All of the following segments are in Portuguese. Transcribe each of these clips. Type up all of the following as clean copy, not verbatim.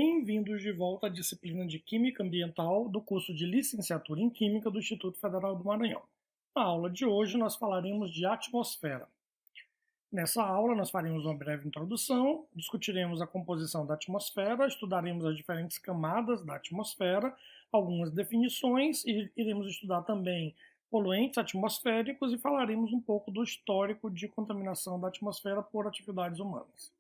Bem-vindos de volta à disciplina de Química Ambiental do curso de Licenciatura em Química do Instituto Federal do Maranhão. Na aula de hoje nós falaremos de atmosfera. Nessa aula nós faremos uma breve introdução, discutiremos a composição da atmosfera, estudaremos as diferentes camadas da atmosfera, algumas definições e iremos estudar também poluentes atmosféricos e falaremos um pouco do histórico de contaminação da atmosfera por atividades humanas.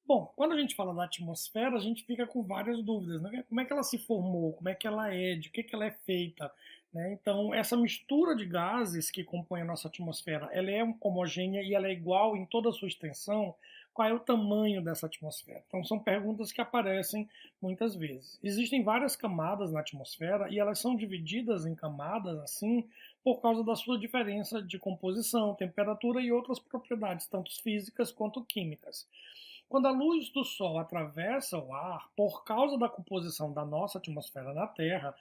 Bom, quando a gente fala da atmosfera, a gente fica com várias dúvidas, né? Como é que ela se formou, como é que ela é, de que ela é feita, né? Então, essa mistura de gases que compõe a nossa atmosfera, ela é homogênea e ela é igual em toda a sua extensão? Qual é o tamanho dessa atmosfera? Então, são perguntas que aparecem muitas vezes. Existem várias camadas na atmosfera e elas são divididas em camadas, assim, por causa da sua diferença de composição, temperatura e outras propriedades, tanto físicas quanto químicas. Quando a luz do Sol atravessa o ar, por causa da composição da nossa atmosfera na Terra,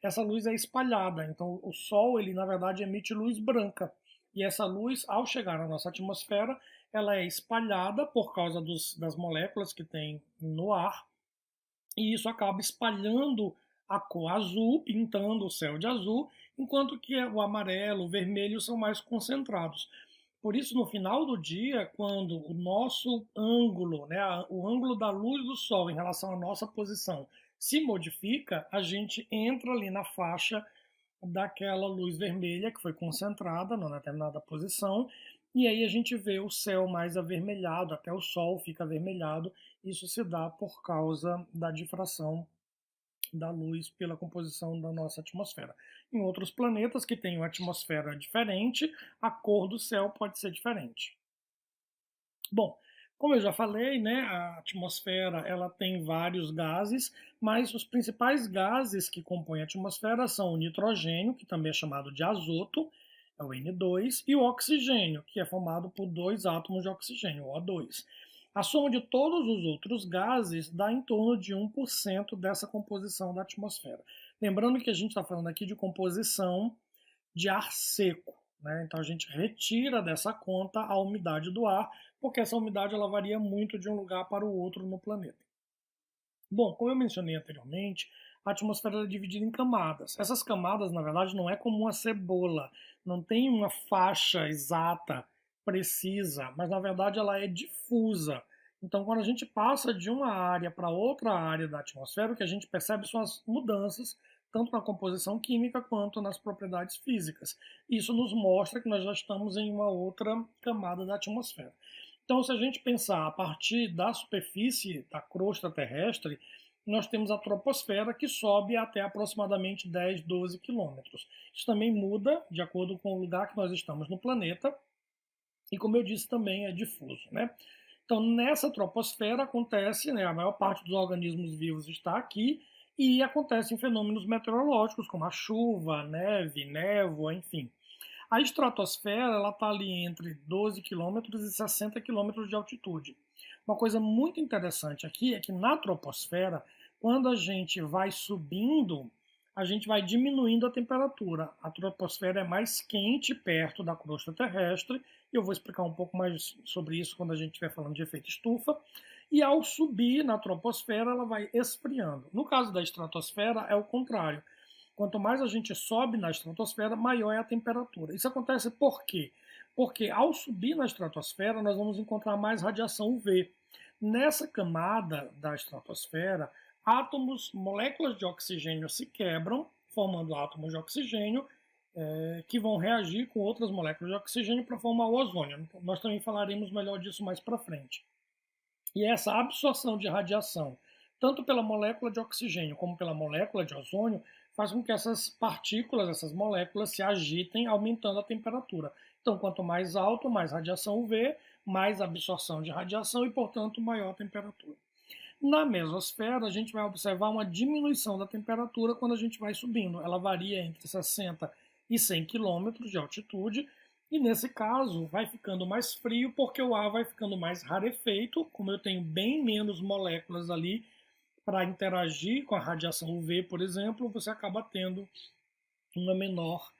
essa luz é espalhada. Então, o Sol, ele na verdade emite luz branca. E essa luz, ao chegar na nossa atmosfera, ela é espalhada por causa das moléculas que tem no ar. E isso acaba espalhando a cor azul, pintando o céu de azul, enquanto que o amarelo, o vermelho são mais concentrados. Por isso, no final do dia, quando o nosso ângulo, né, o ângulo da luz do Sol em relação à nossa posição se modifica, a gente entra ali na faixa daquela luz vermelha que foi concentrada numa determinada posição, e aí a gente vê o céu mais avermelhado, até o Sol fica avermelhado. Isso se dá por causa da difração da luz pela composição da nossa atmosfera. Em outros planetas que têm uma atmosfera diferente, a cor do céu pode ser diferente. Bom, como eu já falei, né, a atmosfera ela tem vários gases, mas os principais gases que compõem a atmosfera são o nitrogênio, que também é chamado de azoto, é o N2, e o oxigênio, que é formado por dois átomos de oxigênio, o O2. A soma de todos os outros gases dá em torno de 1% dessa composição da atmosfera. Lembrando que a gente está falando aqui de composição de ar seco, né? Então a gente retira dessa conta a umidade do ar, porque essa umidade ela varia muito de um lugar para o outro no planeta. Bom, como eu mencionei anteriormente, a atmosfera é dividida em camadas. Essas camadas, na verdade, não é como uma cebola, não tem uma faixa exata, precisa, mas na verdade ela é difusa. Então, quando a gente passa de uma área para outra área da atmosfera, o que a gente percebe são as mudanças, tanto na composição química quanto nas propriedades físicas. Isso nos mostra que nós já estamos em uma outra camada da atmosfera. Então, se a gente pensar a partir da superfície da crosta terrestre, nós temos a troposfera, que sobe até aproximadamente 10, 12 quilômetros. Isso também muda de acordo com o lugar que nós estamos no planeta, e como eu disse, também é difuso, né? Então, nessa troposfera acontece, né, a maior parte dos organismos vivos está aqui, e acontecem fenômenos meteorológicos, como a chuva, a neve, névoa, enfim. A estratosfera ela está ali entre 12 quilômetros e 60 quilômetros de altitude. Uma coisa muito interessante aqui é que na troposfera, quando a gente vai subindo, a gente vai diminuindo a temperatura. A troposfera é mais quente perto da crosta terrestre, e eu vou explicar um pouco mais sobre isso quando a gente estiver falando de efeito estufa. E ao subir na troposfera, ela vai esfriando. No caso da estratosfera, é o contrário. Quanto mais a gente sobe na estratosfera, maior é a temperatura. Isso acontece por quê? Porque ao subir na estratosfera, nós vamos encontrar mais radiação UV. Nessa camada da estratosfera, átomos, moléculas de oxigênio se quebram, formando átomos de oxigênio, que vão reagir com outras moléculas de oxigênio para formar o ozônio. Nós também falaremos melhor disso mais para frente. E essa absorção de radiação, tanto pela molécula de oxigênio como pela molécula de ozônio, faz com que essas partículas, essas moléculas se agitem, aumentando a temperatura. Então, quanto mais alto, mais radiação UV, mais absorção de radiação e, portanto, maior temperatura. Na mesosfera, a gente vai observar uma diminuição da temperatura quando a gente vai subindo. Ela varia entre 60 e 100 km de altitude, e nesse caso vai ficando mais frio porque o ar vai ficando mais rarefeito, como eu tenho bem menos moléculas ali para interagir com a radiação UV, por exemplo, você acaba tendo uma menor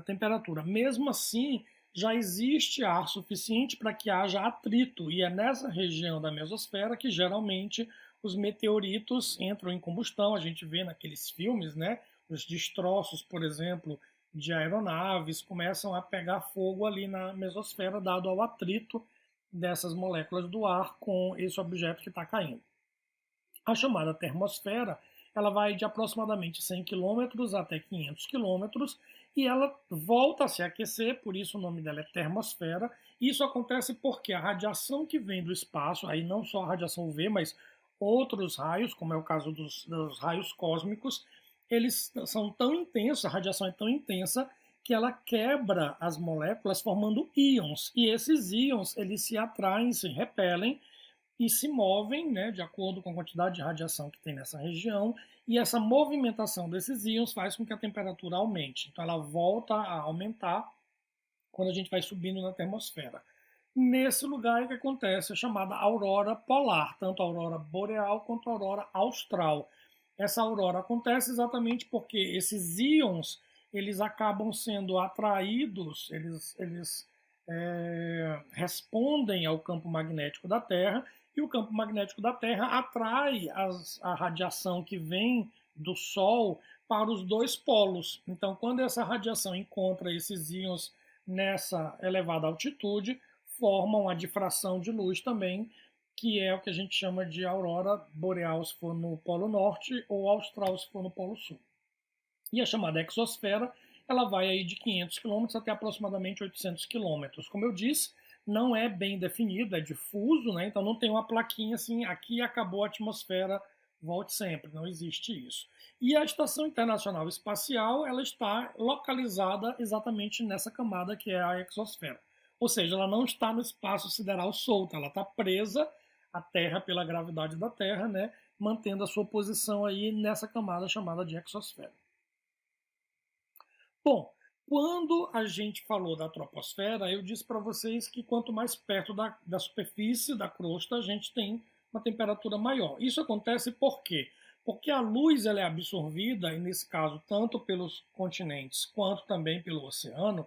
temperatura. Mesmo assim, já existe ar suficiente para que haja atrito, e é nessa região da mesosfera que geralmente os meteoritos entram em combustão. A gente vê naqueles filmes, né, os destroços, por exemplo, de aeronaves começam a pegar fogo ali na mesosfera, dado ao atrito dessas moléculas do ar com esse objeto que está caindo. A chamada termosfera, ela vai de aproximadamente 100 km até 500 km e ela volta a se aquecer, por isso o nome dela é termosfera. Isso acontece porque a radiação que vem do espaço, aí não só a radiação UV, mas outros raios, como é o caso dos raios cósmicos, eles são tão intensos, a radiação é tão intensa que ela quebra as moléculas formando íons, e esses íons eles se atraem, se repelem e se movem, né, de acordo com a quantidade de radiação que tem nessa região, e essa movimentação desses íons faz com que a temperatura aumente. Então ela volta a aumentar quando a gente vai subindo na termosfera. Nesse lugar é que acontece a chamada aurora polar, tanto a aurora boreal quanto a aurora austral. Essa aurora acontece exatamente porque esses íons eles acabam sendo atraídos, eles respondem ao campo magnético da Terra, e o campo magnético da Terra atrai a radiação que vem do Sol para os dois polos. Então, quando essa radiação encontra esses íons nessa elevada altitude, formam a difração de luz também, que é o que a gente chama de aurora boreal se for no Polo Norte ou austral se for no Polo Sul. E a chamada exosfera, ela vai aí de 500 km até aproximadamente 800 km. Como eu disse, não é bem definido, é difuso, né? Então não tem uma plaquinha assim, aqui acabou a atmosfera, volte sempre, não existe isso. E a Estação Internacional Espacial, ela está localizada exatamente nessa camada que é a exosfera. Ou seja, ela não está no espaço sideral solta, ela está presa à Terra pela gravidade da Terra, né? Mantendo a sua posição aí nessa camada chamada de exosfera. Bom, quando a gente falou da troposfera, eu disse para vocês que quanto mais perto da superfície da crosta, a gente tem uma temperatura maior. Isso acontece por quê? Porque a luz ela é absorvida, e nesse caso, tanto pelos continentes quanto também pelo oceano,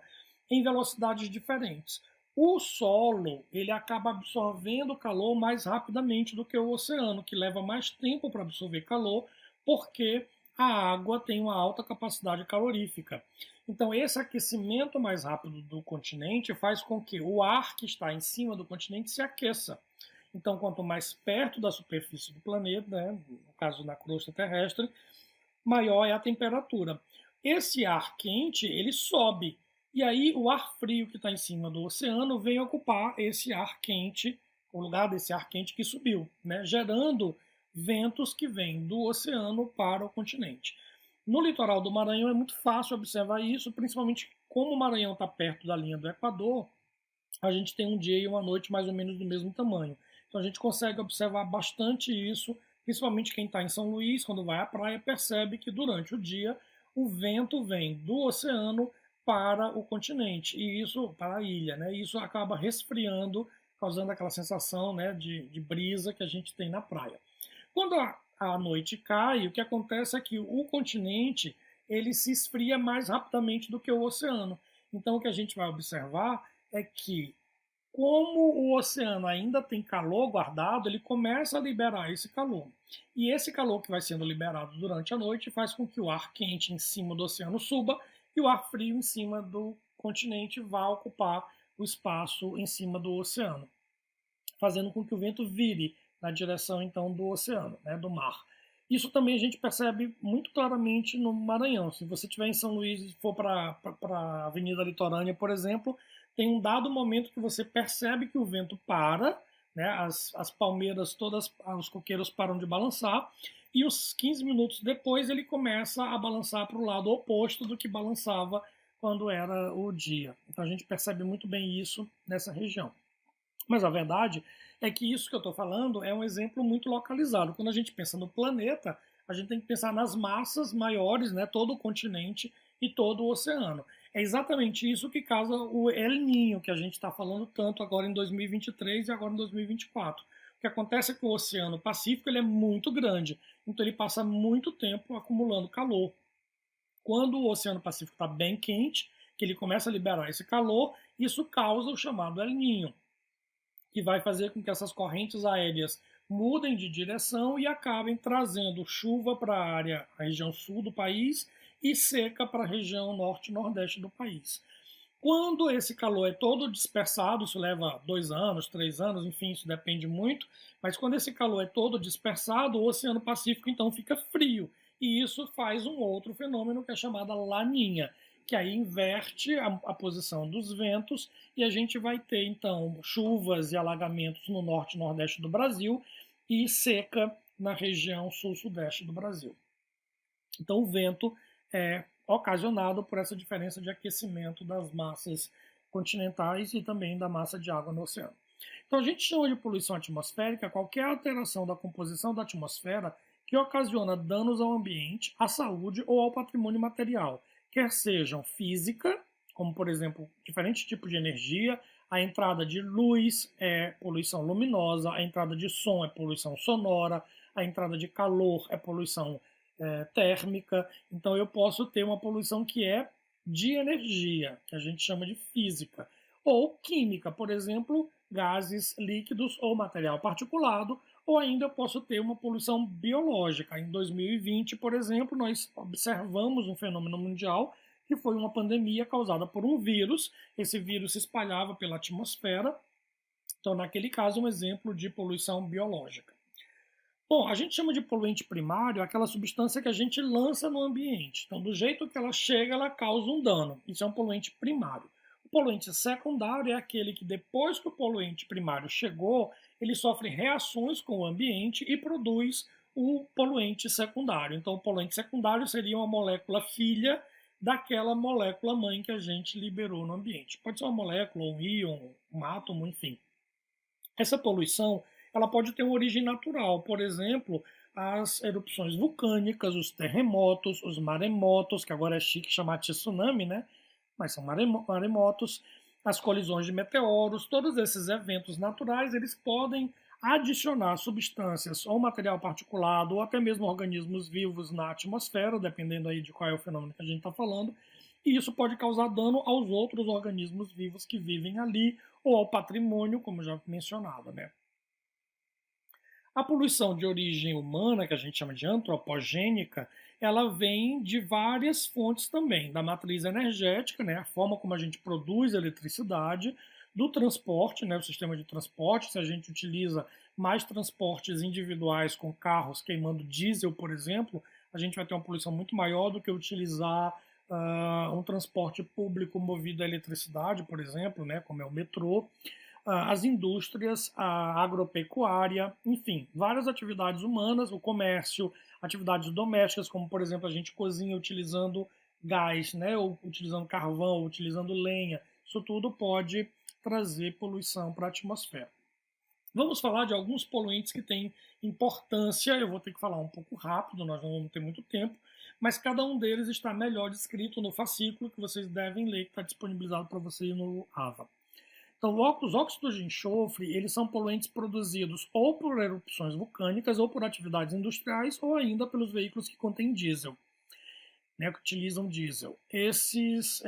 em velocidades diferentes. O solo ele acaba absorvendo calor mais rapidamente do que o oceano, que leva mais tempo para absorver calor, porque a água tem uma alta capacidade calorífica. Então, esse aquecimento mais rápido do continente faz com que o ar que está em cima do continente se aqueça. Então, quanto mais perto da superfície do planeta, né, no caso da crosta terrestre, maior é a temperatura. Esse ar quente, ele sobe. E aí, o ar frio que está em cima do oceano vem ocupar esse ar quente, o lugar desse ar quente que subiu, né, gerando ventos que vêm do oceano para o continente. No litoral do Maranhão é muito fácil observar isso, principalmente como o Maranhão está perto da linha do Equador, a gente tem um dia e uma noite mais ou menos do mesmo tamanho. Então a gente consegue observar bastante isso, principalmente quem está em São Luís, quando vai à praia, percebe que durante o dia o vento vem do oceano para o continente, e isso para a ilha, né? E isso acaba resfriando, causando aquela sensação, né, de brisa que a gente tem na praia. Quando a noite cai, o que acontece é que o continente ele se esfria mais rapidamente do que o oceano. Então o que a gente vai observar é que, como o oceano ainda tem calor guardado, ele começa a liberar esse calor. E esse calor que vai sendo liberado durante a noite faz com que o ar quente em cima do oceano suba e o ar frio em cima do continente vá ocupar o espaço em cima do oceano, fazendo com que o vento vire na direção então do oceano, né, do mar. Isso também a gente percebe muito claramente no Maranhão. Se você estiver em São Luís e for para a Avenida Litorânea, por exemplo, tem um dado momento que você percebe que o vento para, né, as palmeiras todas, os coqueiros param de balançar, e uns 15 minutos depois ele começa a balançar para o lado oposto do que balançava quando era o dia. Então a gente percebe muito bem isso nessa região. Mas a verdade é que isso que eu estou falando é um exemplo muito localizado. Quando a gente pensa no planeta, a gente tem que pensar nas massas maiores, né, todo o continente e todo o oceano. É exatamente isso que causa o El Niño, que a gente está falando tanto agora em 2023 e agora em 2024. O que acontece é que o Oceano Pacífico ele é muito grande, então ele passa muito tempo acumulando calor. Quando o Oceano Pacífico está bem quente, que ele começa a liberar esse calor, isso causa o chamado El Niño, que vai fazer com que essas correntes aéreas mudem de direção e acabem trazendo chuva para a região sul do país e seca para a região norte e nordeste do país. Quando esse calor é todo dispersado, isso leva 2 anos, 3 anos, enfim, isso depende muito, mas quando esse calor é todo dispersado, o Oceano Pacífico então fica frio. E isso faz um outro fenômeno que é chamado laninha, que aí inverte a posição dos ventos e a gente vai ter então chuvas e alagamentos no norte e nordeste do Brasil e seca na região sul-sudeste do Brasil. Então o vento é ocasionado por essa diferença de aquecimento das massas continentais e também da massa de água no oceano. Então a gente chama de poluição atmosférica qualquer alteração da composição da atmosfera que ocasiona danos ao ambiente, à saúde ou ao patrimônio material, quer sejam física, como por exemplo diferentes tipos de energia, a entrada de luz é poluição luminosa, a entrada de som é poluição sonora, a entrada de calor é poluição térmica. Então eu posso ter uma poluição que é de energia, que a gente chama de física, ou química, por exemplo, gases líquidos ou material particulado, ou ainda eu posso ter uma poluição biológica. Em 2020, por exemplo, nós observamos um fenômeno mundial que foi uma pandemia causada por um vírus. Esse vírus se espalhava pela atmosfera. Então, naquele caso, um exemplo de poluição biológica. Bom, a gente chama de poluente primário aquela substância que a gente lança no ambiente. Então, do jeito que ela chega, ela causa um dano. Isso é um poluente primário. O poluente secundário é aquele que, depois que o poluente primário chegou, ele sofre reações com o ambiente e produz o poluente secundário. Então, o poluente secundário seria uma molécula filha daquela molécula mãe que a gente liberou no ambiente. Pode ser uma molécula, um íon, um átomo, enfim. Essa poluição ela pode ter uma origem natural, por exemplo, as erupções vulcânicas, os terremotos, os maremotos, que agora é chique chamar de tsunami, né? Mas são maremotos, as colisões de meteoros, todos esses eventos naturais, eles podem adicionar substâncias ou material particulado ou até mesmo organismos vivos na atmosfera, dependendo aí de qual é o fenômeno que a gente está falando, e isso pode causar dano aos outros organismos vivos que vivem ali ou ao patrimônio, como já mencionado, né? A poluição de origem humana, que a gente chama de antropogênica, ela vem de várias fontes também, da matriz energética, né, a forma como a gente produz eletricidade, do transporte, né, o sistema de transporte, se a gente utiliza mais transportes individuais com carros queimando diesel, por exemplo, a gente vai ter uma poluição muito maior do que utilizar um transporte público movido a eletricidade, por exemplo, né, como é o metrô. As indústrias, a agropecuária, enfim, várias atividades humanas, o comércio, atividades domésticas, como por exemplo a gente cozinha utilizando gás, né, ou utilizando carvão, ou utilizando lenha, isso tudo pode trazer poluição para a atmosfera. Vamos falar de alguns poluentes que têm importância, eu vou ter que falar um pouco rápido, nós não vamos ter muito tempo, mas cada um deles está melhor descrito no fascículo que vocês devem ler, que está disponibilizado para vocês no AVA. Então, os óxidos de enxofre, eles são poluentes produzidos ou por erupções vulcânicas, ou por atividades industriais, ou ainda pelos veículos que contêm diesel, né, que utilizam diesel. Esses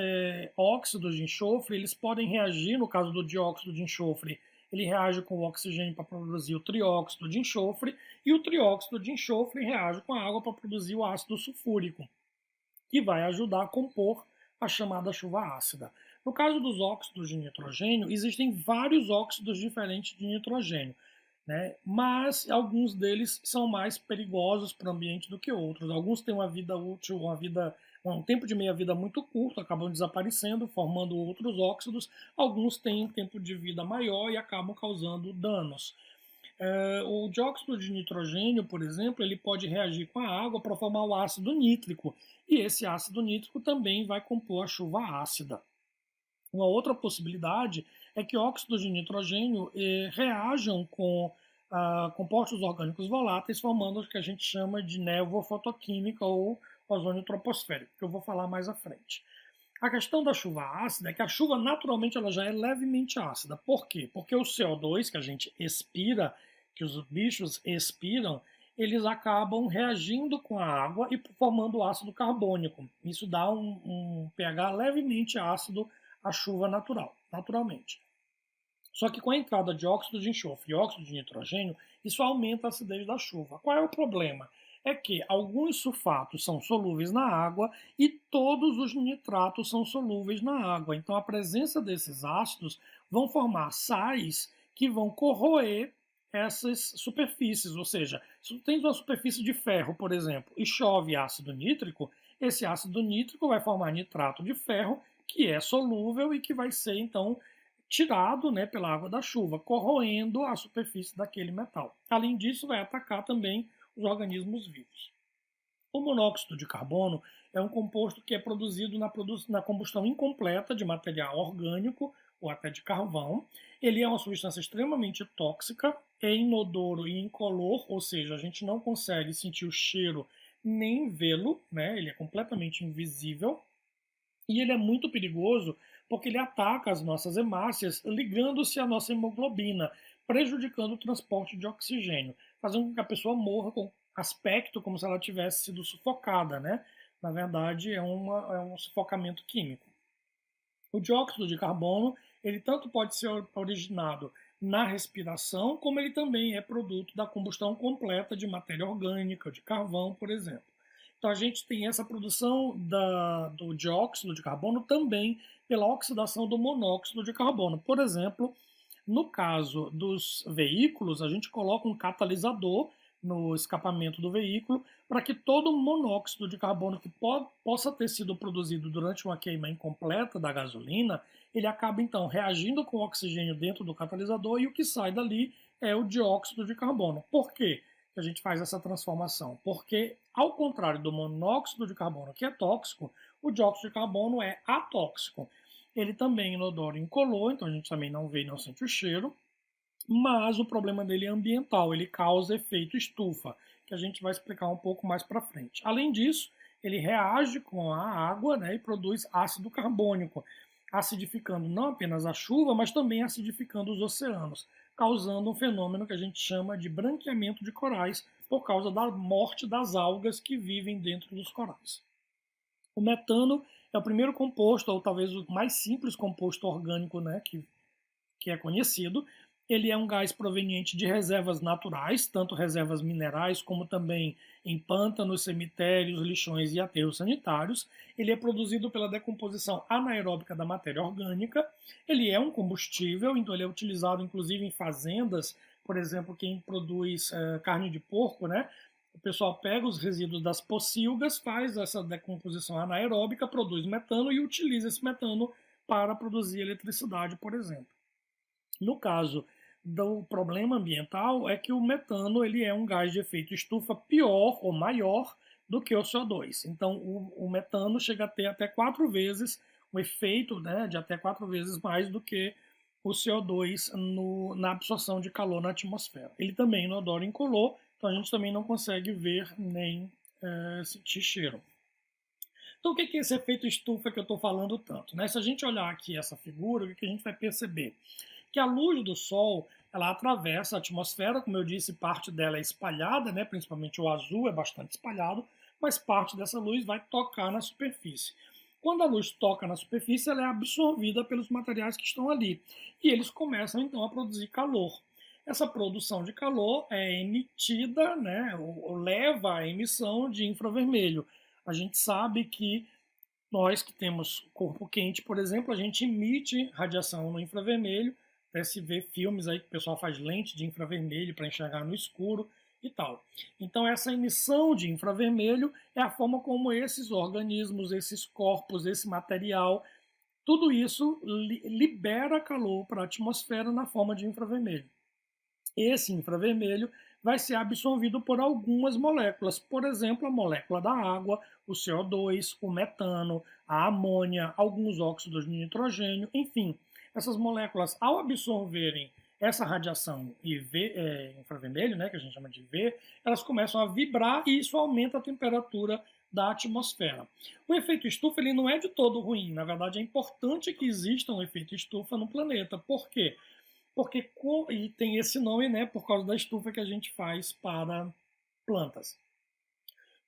óxidos de enxofre, eles podem reagir, no caso do dióxido de enxofre, ele reage com o oxigênio para produzir o trióxido de enxofre, e o trióxido de enxofre reage com a água para produzir o ácido sulfúrico, que vai ajudar a compor a chamada chuva ácida. No caso dos óxidos de nitrogênio, existem vários óxidos diferentes de nitrogênio, né? Mas alguns deles são mais perigosos para o ambiente do que outros. Alguns têm uma vida útil, um tempo de meia-vida muito curto, acabam desaparecendo, formando outros óxidos. Alguns têm um tempo de vida maior e acabam causando danos. O dióxido de nitrogênio, por exemplo, ele pode reagir com a água para formar o ácido nítrico. E esse ácido nítrico também vai compor a chuva ácida. Uma outra possibilidade é que óxidos de nitrogênio reajam com compostos orgânicos voláteis, formando o que a gente chama de névoa fotoquímica ou ozônio troposférico, que eu vou falar mais à frente. A questão da chuva ácida é que a chuva naturalmente ela já é levemente ácida. Por quê? Porque o CO2 que a gente expira, que os bichos expiram, eles acabam reagindo com a água e formando ácido carbônico. Isso dá um pH levemente ácido à chuva naturalmente. Só que com a entrada de óxido de enxofre e óxido de nitrogênio, isso aumenta a acidez da chuva. Qual é o problema? É que alguns sulfatos são solúveis na água e todos os nitratos são solúveis na água. Então a presença desses ácidos vão formar sais que vão corroer essas superfícies. Ou seja, se tu tens uma superfície de ferro, por exemplo, e chove ácido nítrico, esse ácido nítrico vai formar nitrato de ferro, que é solúvel e que vai ser, então, tirado, né, pela água da chuva, corroendo a superfície daquele metal. Além disso, vai atacar também os organismos vivos. O monóxido de carbono é um composto que é produzido na combustão incompleta de material orgânico ou até de carvão. Ele é uma substância extremamente tóxica, é inodoro e incolor, ou seja, a gente não consegue sentir o cheiro nem vê-lo, né? Ele é completamente invisível. E ele é muito perigoso porque ele ataca as nossas hemácias, ligando-se à nossa hemoglobina, prejudicando o transporte de oxigênio, fazendo com que a pessoa morra com aspecto como se ela tivesse sido sufocada, né? Na verdade, é um sufocamento químico. O dióxido de carbono, ele tanto pode ser originado na respiração, como ele também é produto da combustão completa de matéria orgânica, de carvão, por exemplo. Então a gente tem essa produção do dióxido de carbono também pela oxidação do monóxido de carbono. Por exemplo, no caso dos veículos, a gente coloca um catalisador no escapamento do veículo para que todo o monóxido de carbono que possa ter sido produzido durante uma queima incompleta da gasolina, ele acaba então reagindo com o oxigênio dentro do catalisador e o que sai dali é o dióxido de carbono. Por quê que a gente faz essa transformação? Porque, ao contrário do monóxido de carbono, que é tóxico, o dióxido de carbono é atóxico. Ele também é inodoro e incolor, então a gente também não vê e não sente o cheiro, mas o problema dele é ambiental, ele causa efeito estufa, que a gente vai explicar um pouco mais para frente. Além disso, ele reage com a água, né, e produz ácido carbônico, acidificando não apenas a chuva, mas também acidificando os oceanos, causando um fenômeno que a gente chama de branqueamento de corais, por causa da morte das algas que vivem dentro dos corais. O metano é o primeiro composto, ou talvez o mais simples composto orgânico, né, que é conhecido. Ele é um gás proveniente de reservas naturais, tanto reservas minerais como também em pântanos, cemitérios, lixões e aterros sanitários. Ele é produzido pela decomposição anaeróbica da matéria orgânica. Ele é um combustível, então ele é utilizado inclusive em fazendas, por exemplo, quem produz carne de porco, né? O pessoal pega os resíduos das pocilgas, faz essa decomposição anaeróbica, produz metano e utiliza esse metano para produzir eletricidade, por exemplo. No caso do problema ambiental, é que o metano ele é um gás de efeito estufa pior ou maior do que o CO2. Então, o metano chega a ter até 4 vezes o efeito, né, de até 4 vezes mais do que o CO2 na absorção de calor na atmosfera. Ele também é inodoro e incolor, então a gente também não consegue ver nem sentir cheiro. Então, o que é esse efeito estufa que eu estou falando tanto? Né? Se a gente olhar aqui essa figura, o que a gente vai perceber? Que a luz do Sol ela atravessa a atmosfera, como eu disse, parte dela é espalhada, né? Principalmente o azul é bastante espalhado, mas parte dessa luz vai tocar na superfície. Quando a luz toca na superfície, ela é absorvida pelos materiais que estão ali e eles começam então a produzir calor. Essa produção de calor é emitida, né, ou leva à emissão de infravermelho. A gente sabe que nós que temos corpo quente, por exemplo, a gente emite radiação no infravermelho, até se vê filmes aí que o pessoal faz lente de infravermelho para enxergar no escuro e tal. Então essa emissão de infravermelho é a forma como esses organismos, esses corpos, esse material, tudo isso libera calor para a atmosfera na forma de infravermelho. Esse infravermelho vai ser absorvido por algumas moléculas, por exemplo, a molécula da água, o CO2, o metano, a amônia, alguns óxidos de nitrogênio, enfim. Essas moléculas, ao absorverem essa radiação infravermelho, né, que a gente chama de IV, elas começam a vibrar e isso aumenta a temperatura da atmosfera. O efeito estufa ele não é de todo ruim, na verdade é importante que exista um efeito estufa no planeta. Por quê? Porque e tem esse nome, né, por causa da estufa que a gente faz para plantas.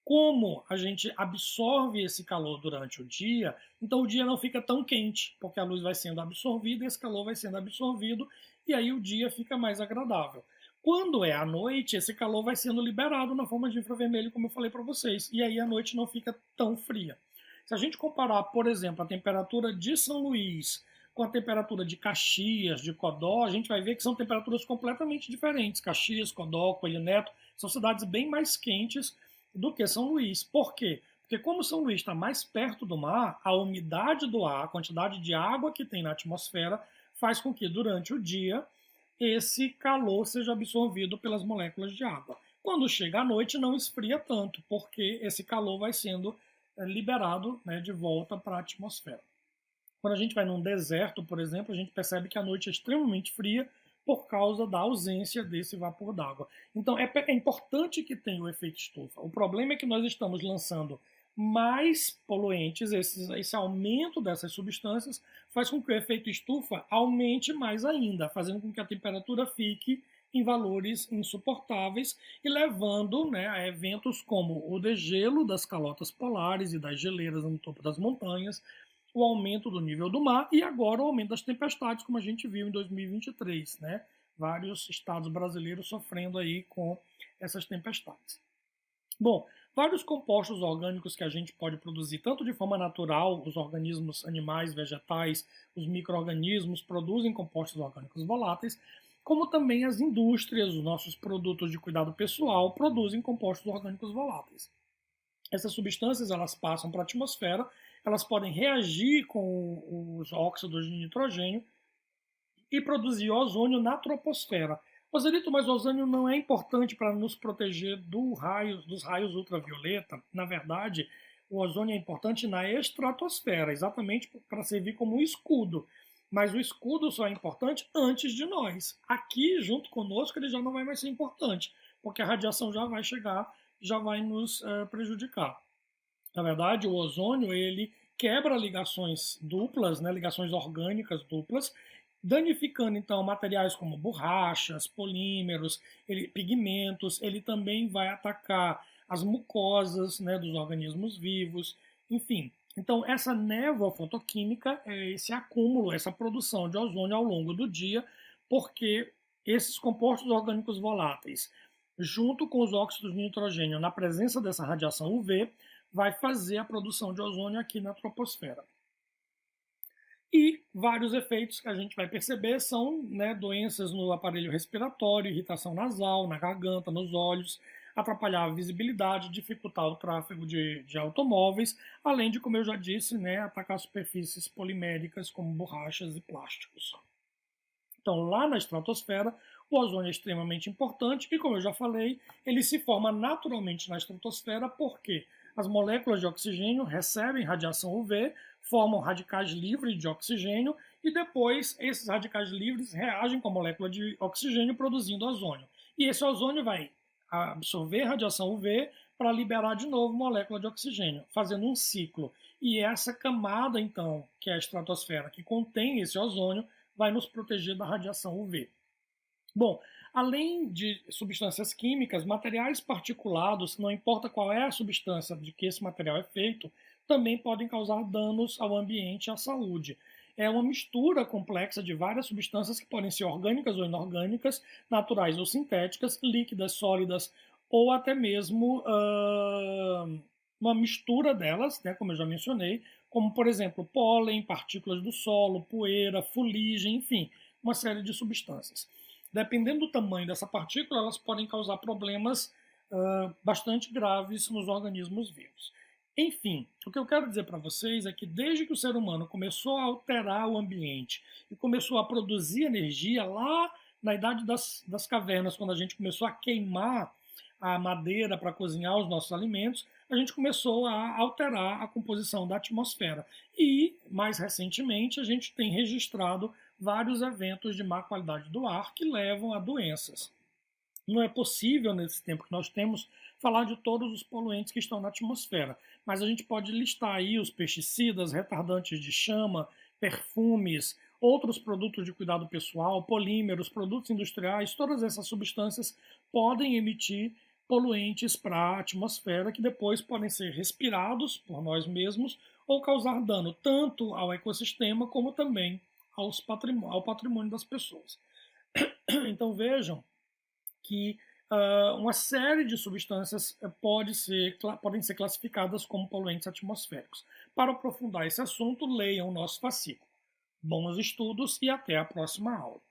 Como a gente absorve esse calor durante o dia, então o dia não fica tão quente, porque a luz vai sendo absorvida, esse calor vai sendo absorvido, e aí o dia fica mais agradável. Quando é à noite, esse calor vai sendo liberado na forma de infravermelho, como eu falei para vocês, e aí a noite não fica tão fria. Se a gente comparar, por exemplo, a temperatura de São Luís com a temperatura de Caxias, de Codó, a gente vai ver que são temperaturas completamente diferentes. Caxias, Codó, Coelho Neto são cidades bem mais quentes do que São Luís. Por quê? Porque como São Luís está mais perto do mar, a umidade do ar, a quantidade de água que tem na atmosfera, faz com que durante o dia esse calor seja absorvido pelas moléculas de água. Quando chega à noite, não esfria tanto, porque esse calor vai sendo liberado, né, de volta para a atmosfera. Quando a gente vai num deserto, por exemplo, a gente percebe que a noite é extremamente fria por causa da ausência desse vapor d'água. Então é importante que tenha o efeito estufa. O problema é que nós estamos lançando mais poluentes, esse aumento dessas substâncias faz com que o efeito estufa aumente mais ainda, fazendo com que a temperatura fique em valores insuportáveis e levando, né, a eventos como o degelo das calotas polares e das geleiras no topo das montanhas, o aumento do nível do mar e agora o aumento das tempestades, como a gente viu em 2023, né? Vários estados brasileiros sofrendo aí com essas tempestades. Bom, vários compostos orgânicos que a gente pode produzir, tanto de forma natural, os organismos animais, vegetais, os micro-organismos produzem compostos orgânicos voláteis, como também as indústrias, os nossos produtos de cuidado pessoal produzem compostos orgânicos voláteis. Essas substâncias elas passam para a atmosfera, elas podem reagir com os óxidos de nitrogênio e produzir ozônio na troposfera. Roselito, mas o ozônio não é importante para nos proteger dos raios ultravioleta. Na verdade, o ozônio é importante na estratosfera, exatamente para servir como um escudo. Mas o escudo só é importante antes de nós. Aqui, junto conosco, ele já não vai mais ser importante, porque a radiação já vai chegar, já vai nos prejudicar. Na verdade, o ozônio ele quebra ligações duplas, né, ligações orgânicas duplas, danificando então materiais como borrachas, polímeros, pigmentos. Ele também vai atacar as mucosas, né, dos organismos vivos, enfim. Então, essa névoa fotoquímica é esse acúmulo, essa produção de ozônio ao longo do dia, porque esses compostos orgânicos voláteis, junto com os óxidos de nitrogênio, na presença dessa radiação UV, vai fazer a produção de ozônio aqui na troposfera. E vários efeitos que a gente vai perceber são, né, doenças no aparelho respiratório, irritação nasal, na garganta, nos olhos, atrapalhar a visibilidade, dificultar o tráfego de automóveis, além de, como eu já disse, né, atacar superfícies poliméricas como borrachas e plásticos. Então, lá na estratosfera, o ozônio é extremamente importante e, como eu já falei, ele se forma naturalmente na estratosfera porque as moléculas de oxigênio recebem radiação UV, formam radicais livres de oxigênio e depois esses radicais livres reagem com a molécula de oxigênio produzindo ozônio. E esse ozônio vai absorver radiação UV para liberar de novo molécula de oxigênio, fazendo um ciclo. E essa camada, então, que é a estratosfera, que contém esse ozônio, vai nos proteger da radiação UV. Bom, além de substâncias químicas, materiais particulados, não importa qual é a substância de que esse material é feito, também podem causar danos ao ambiente e à saúde. É uma mistura complexa de várias substâncias que podem ser orgânicas ou inorgânicas, naturais ou sintéticas, líquidas, sólidas ou até mesmo uma mistura delas, né, como eu já mencionei, como por exemplo pólen, partículas do solo, poeira, fuligem, enfim, uma série de substâncias. Dependendo do tamanho dessa partícula, elas podem causar problemas bastante graves nos organismos vivos. Enfim, o que eu quero dizer para vocês é que desde que o ser humano começou a alterar o ambiente e começou a produzir energia lá na idade das cavernas, quando a gente começou a queimar a madeira para cozinhar os nossos alimentos, a gente começou a alterar a composição da atmosfera. E, mais recentemente, a gente tem registrado vários eventos de má qualidade do ar que levam a doenças. Não é possível, nesse tempo que nós temos, falar de todos os poluentes que estão na atmosfera, mas a gente pode listar aí os pesticidas, retardantes de chama, perfumes, outros produtos de cuidado pessoal, polímeros, produtos industriais, todas essas substâncias podem emitir poluentes para a atmosfera que depois podem ser respirados por nós mesmos ou causar dano tanto ao ecossistema como também ao patrimônio das pessoas. Então vejam que uma série de substâncias podem ser classificadas como poluentes atmosféricos. Para aprofundar esse assunto, leiam o nosso fascículo. Bons estudos e até a próxima aula.